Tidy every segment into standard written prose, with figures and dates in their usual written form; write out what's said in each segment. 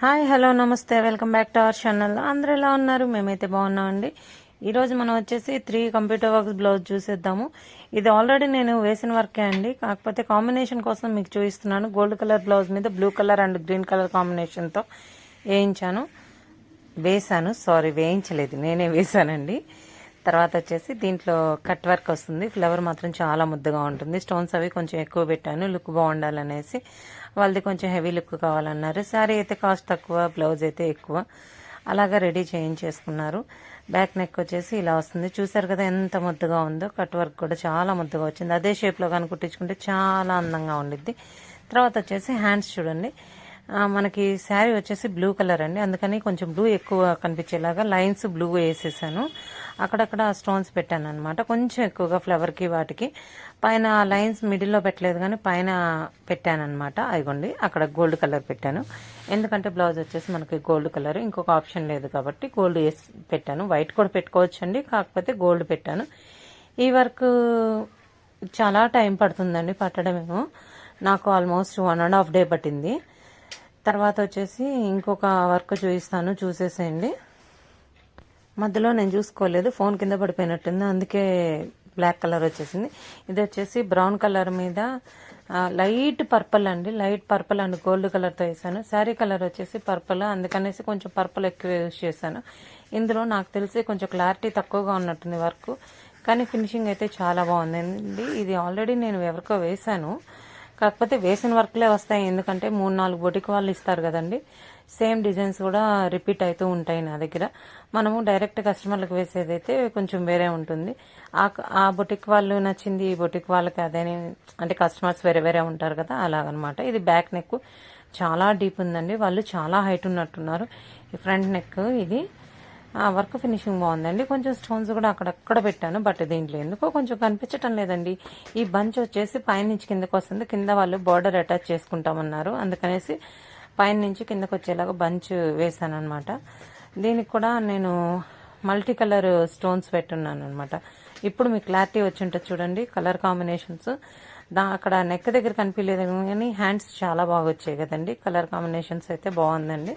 Hi hello నమస్తే welcome back to our channel. అందరూ ఎలా ఉన్నారు? మేమైతే బాగున్నామండి. ఈరోజు మనం వచ్చేసి 3 కంప్యూటర్ వర్క్స్ బ్లౌజ్ చూసేద్దాము. ఇది ఆల్రెడీ నేను వేసిన వర్కే అండి, కాకపోతే కాంబినేషన్ కోసం మీకు చూపిస్తున్నాను. గోల్డ్ కలర్ బ్లౌజ్ మీద blue colour and green colour కాంబినేషన్తో వేయించలేదు, నేనే వేసానండి. తర్వాత వచ్చేసి దీంట్లో కట్ వర్క్ వస్తుంది. ఫ్లవర్ మాత్రం చాలా ముద్దగా ఉంటుంది. స్టోన్స్ అవి కొంచెం ఎక్కువ పెట్టాను, లుక్ బాగుండాలనేసి. వాళ్ళది కొంచెం హెవీ లుక్ కావాలన్నారు. శారీ అయితే కాస్ట్ తక్కువ, బ్లౌజ్ అయితే ఎక్కువ. అలాగా రెడీ చేయించేసుకున్నారు. బ్యాక్ నెక్ వచ్చేసి ఇలా వస్తుంది. చూసారు కదా ఎంత ముద్దగా ఉందో. కట్ వర్క్ కూడా చాలా ముద్దగా వచ్చింది. అదే షేప్లో కానీ కుట్టించుకుంటే చాలా అందంగా ఉండిద్ది. తర్వాత వచ్చేసి హ్యాండ్స్ చూడండి. మనకి శారీ వచ్చేసి బ్లూ కలర్ అండి, అందుకని కొంచెం బ్లూ ఎక్కువ కనిపించేలాగా లైన్స్ బ్లూ వేసేసాను. అక్కడక్కడ స్టోన్స్ పెట్టాను అనమాట, కొంచెం ఎక్కువగా ఫ్లవర్కి వాటికి. పైన లైన్స్ మిడిల్లో పెట్టలేదు కానీ పైన పెట్టాను అనమాట. అదిగోండి అక్కడ గోల్డ్ కలర్ పెట్టాను, ఎందుకంటే బ్లౌజ్ వచ్చేసి మనకి గోల్డ్ కలర్, ఇంకొక ఆప్షన్ లేదు కాబట్టి గోల్డ్ వేసి పెట్టాను. వైట్ కూడా పెట్టుకోవచ్చండి, కాకపోతే గోల్డ్ పెట్టాను. ఈ వర్క్ చాలా టైం పడుతుందండి పట్టడమేమో. నాకు ఆల్మోస్ట్ 1.5 డే పట్టింది. తర్వాత వచ్చేసి ఇంకొక వర్క్ చూపిస్తాను, చూసేసేయండి. మధ్యలో నేను చూసుకోలేదు, ఫోన్ కింద పడిపోయినట్టుంది, అందుకే బ్లాక్ కలర్ వచ్చేసింది. ఇది వచ్చేసి బ్రౌన్ కలర్ మీద లైట్ పర్పుల్ అండి, లైట్ పర్పుల్ అండ్ గోల్డ్ కలర్తో వేసాను. శారీ కలర్ వచ్చేసి పర్పుల్, అందుకనేసి కొంచెం పర్పుల్ ఎక్కువ యూజ్ చేశాను. ఇందులో నాకు తెలిసి కొంచెం క్లారిటీ తక్కువగా ఉన్నట్టుంది వర్క్, కానీ ఫినిషింగ్ అయితే చాలా బాగుందండి. ఇది ఆల్రెడీ నేను ఎవరికో వేశాను, కాకపోతే వేసిన వర్క్లే వస్తాయి, ఎందుకంటే 3-4 బొటిక్ వాళ్ళు ఇస్తారు కదండి. సేమ్ డిజైన్స్ కూడా రిపీట్ అవుతూ ఉంటాయి నా దగ్గర. మనము డైరెక్ట్ కస్టమర్లకు వేసేదైతే కొంచెం వేరే ఉంటుంది. ఆ బొటిక్ వాళ్ళు నచ్చింది, ఈ బొటిక్ వాళ్ళకి అదేని, అంటే కస్టమర్స్ వేరే వేరే ఉంటారు కదా, అలాగనమాట. ఇది బ్యాక్ నెక్ చాలా డీప్ ఉందండి, వాళ్ళు చాలా హైట్ ఉన్నట్టున్నారు. ఈ ఫ్రంట్ నెక్ ఇది వర్క్ ఫినిషింగ్ బాగుందండి. కొంచెం స్టోన్స్ కూడా అక్కడక్కడ పెట్టాను, బట్ దీంట్లో ఎందుకో కొంచెం కనిపించటం లేదండి. ఈ బంచ్ వచ్చేసి పైనుంచి కిందకు వస్తుంది, కింద వాళ్ళు బార్డర్ అటాచ్ చేసుకుంటామన్నారు, అందుకనేసి పైన నుంచి కిందకు వచ్చేలాగా బంచ్ వేసాను అనమాట. దీనికి కూడా నేను మల్టీ కలర్ స్టోన్స్ పెట్టున్నాను అనమాట. ఇప్పుడు మీకు క్లారిటీ వచ్చి ఉంటుంది చూడండి, కలర్ కాంబినేషన్స్. అక్కడ నెక్ దగ్గర కనిపించలేదు కానీ హ్యాండ్స్ చాలా బాగా వచ్చాయి కదండి. కలర్ కాంబినేషన్స్ అయితే బాగుందండి.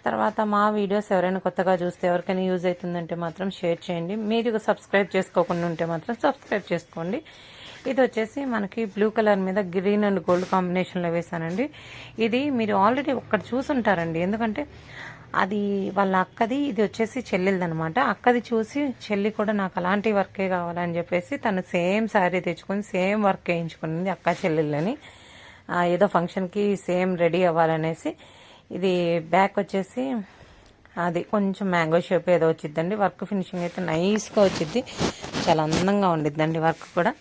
తర్వాత మా వీడియోస్ ఎవరైనా కొత్తగా చూస్తే, ఎవరికైనా యూజ్ అవుతుందంటే మాత్రం షేర్ చేయండి. మీరు సబ్స్క్రైబ్ చేసుకోకుండా ఉంటే మాత్రం సబ్స్క్రైబ్ చేసుకోండి. ఇది వచ్చేసి మనకి బ్లూ కలర్ మీద గ్రీన్ అండ్ గోల్డ్ కాంబినేషన్లో వేసానండి. ఇది మీరు ఆల్రెడీ ఒక్కటి చూసుంటారండి, ఎందుకంటే అది వాళ్ళ అక్కది, ఇది వచ్చేసి చెల్లెలదనమాట. అక్కది చూసి చెల్లి కూడా నాకు అలాంటి వర్కే కావాలని చెప్పేసి తను సేమ్ శారీ తెచ్చుకొని సేమ్ వర్క్ వేయించుకునింది అక్క చెల్లెళ్ళని. ఏదో ఫంక్షన్కి సేమ్ రెడీ అవ్వాలనేసి. ఇది బ్యాక్ వచ్చేసి అది కొంచెం మ్యాంగో షేప్ ఏదో వచ్చిద్దండి. వర్క్ ఫినిషింగ్ అయితే నైస్గా వచ్చిద్ది, చాలా అందంగా ఉండిద్దండి వర్క్ కూడా.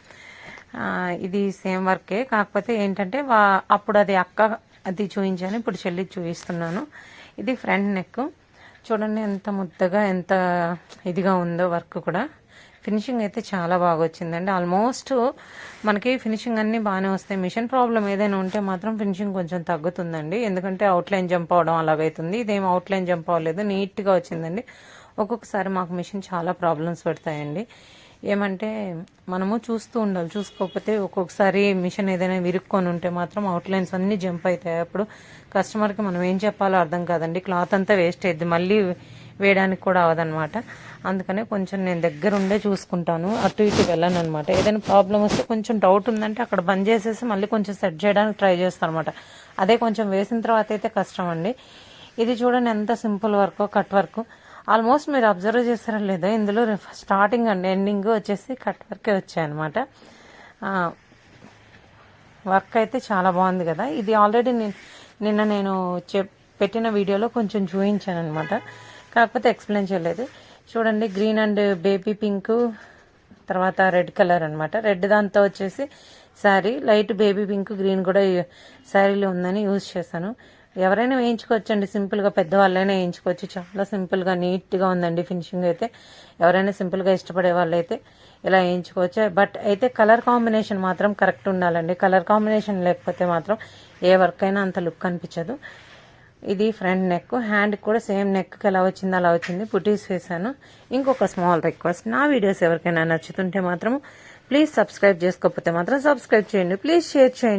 ఇది సేమ్ వర్కే, కాకపోతే ఏంటంటే అప్పుడు అది అక్క అది చూపించాను, ఇప్పుడు చెల్లి చూపిస్తున్నాను. ఇది ఫ్రంట్ నెక్ చూడండి, ఎంత ముద్దగా ఎంత ఇదిగా ఉందో వర్క్ కూడా. ఫినిషింగ్ అయితే చాలా బాగా వచ్చిందండి. ఆల్మోస్ట్ మనకి ఫినిషింగ్ అన్నీ బాగానే వస్తాయి. మిషన్ ప్రాబ్లం ఏదైనా ఉంటే మాత్రం ఫినిషింగ్ కొంచెం తగ్గుతుందండి, ఎందుకంటే అవుట్లైన్ జంప్ అవడం అలాగైతుంది. ఇదేం అవుట్లైన్ జంప్ అవ్వలేదు, నీట్గా వచ్చిందండి. ఒక్కొక్కసారి మాకు మిషన్ చాలా ప్రాబ్లమ్స్ పెడతాయండి. ఏమంటే మనము చూస్తూ ఉండాలి, చూసుకోకపోతే ఒక్కొక్కసారి మిషన్ ఏదైనా విరుక్కొని ఉంటే మాత్రం అవుట్లైన్స్ అన్నీ జంప్ అవుతాయి. అప్పుడు కస్టమర్కి మనం ఏం చెప్పాలో అర్థం కాదండి, క్లాత్ అంతా వేస్ట్ అయ్యిద్ది, మళ్ళీ వేయడానికి కూడా అవదనమాట. అందుకనే కొంచెం నేను దగ్గరుండే చూసుకుంటాను, అటు ఇటు వెళ్ళను అనమాట. ఏదైనా ప్రాబ్లం వస్తే కొంచెం డౌట్ ఉందంటే అక్కడ బంద్ చేసేసి మళ్ళీ కొంచెం సెట్ చేయడానికి ట్రై చేస్తాను అనమాట. అదే కొంచెం వేసిన తర్వాత అయితే కష్టం అండి. ఇది చూడండి ఎంత simple work, cut work. Almost మీరు అబ్జర్వ్ చేస్తారో లేదో, ఇందులో స్టార్టింగ్ అండ్ ఎండింగ్ వచ్చేసి కట్ వర్కే వచ్చాయన్నమాట. వర్క్ అయితే చాలా బాగుంది కదా. ఇది ఆల్రెడీ నిన్న నేను పెట్టిన వీడియోలో కొంచెం చూపించాను అనమాట, కాకపోతే ఎక్స్ప్లెయిన్ చేయలేదు. చూడండి గ్రీన్ అండ్ బేబీ పింక్, తర్వాత రెడ్ కలర్ అనమాట. రెడ్ దాంతో వచ్చేసి sari light baby pink, green కూడా శారీలో ఉందని యూజ్ చేశాను. ఎవరైనా వేయించుకోవచ్చండి, సింపుల్గా పెద్దవాళ్ళైనా వేయించుకోవచ్చు. చాలా సింపుల్గా నీట్గా ఉందండి ఫినిషింగ్ అయితే. ఎవరైనా సింపుల్గా ఇష్టపడే వాళ్ళైతే ఇలా వేయించుకోవచ్చు. బట్ అయితే కలర్ కాంబినేషన్ మాత్రం కరెక్ట్ ఉండాలండి. కలర్ కాంబినేషన్ లేకపోతే మాత్రం ఏ వర్క్ అయినా అంత లుక్ అనిపించదు. ఇది ఫ్రంట్ నెక్. హ్యాండ్ కూడా సేమ్ నెక్కి ఎలా వచ్చిందో అలా వచ్చింది, బుటీస్ వేసాను. ఇంకొక స్మాల్ రిక్వెస్ట్, నా వీడియోస్ ఎవరికైనా నచ్చుతుంటే మాత్రం ప్లీజ్ సబ్స్క్రైబ్ చేసుకోకపోతే మాత్రం సబ్స్క్రైబ్ చేయండి, ప్లీజ్ షేర్ చేయండి.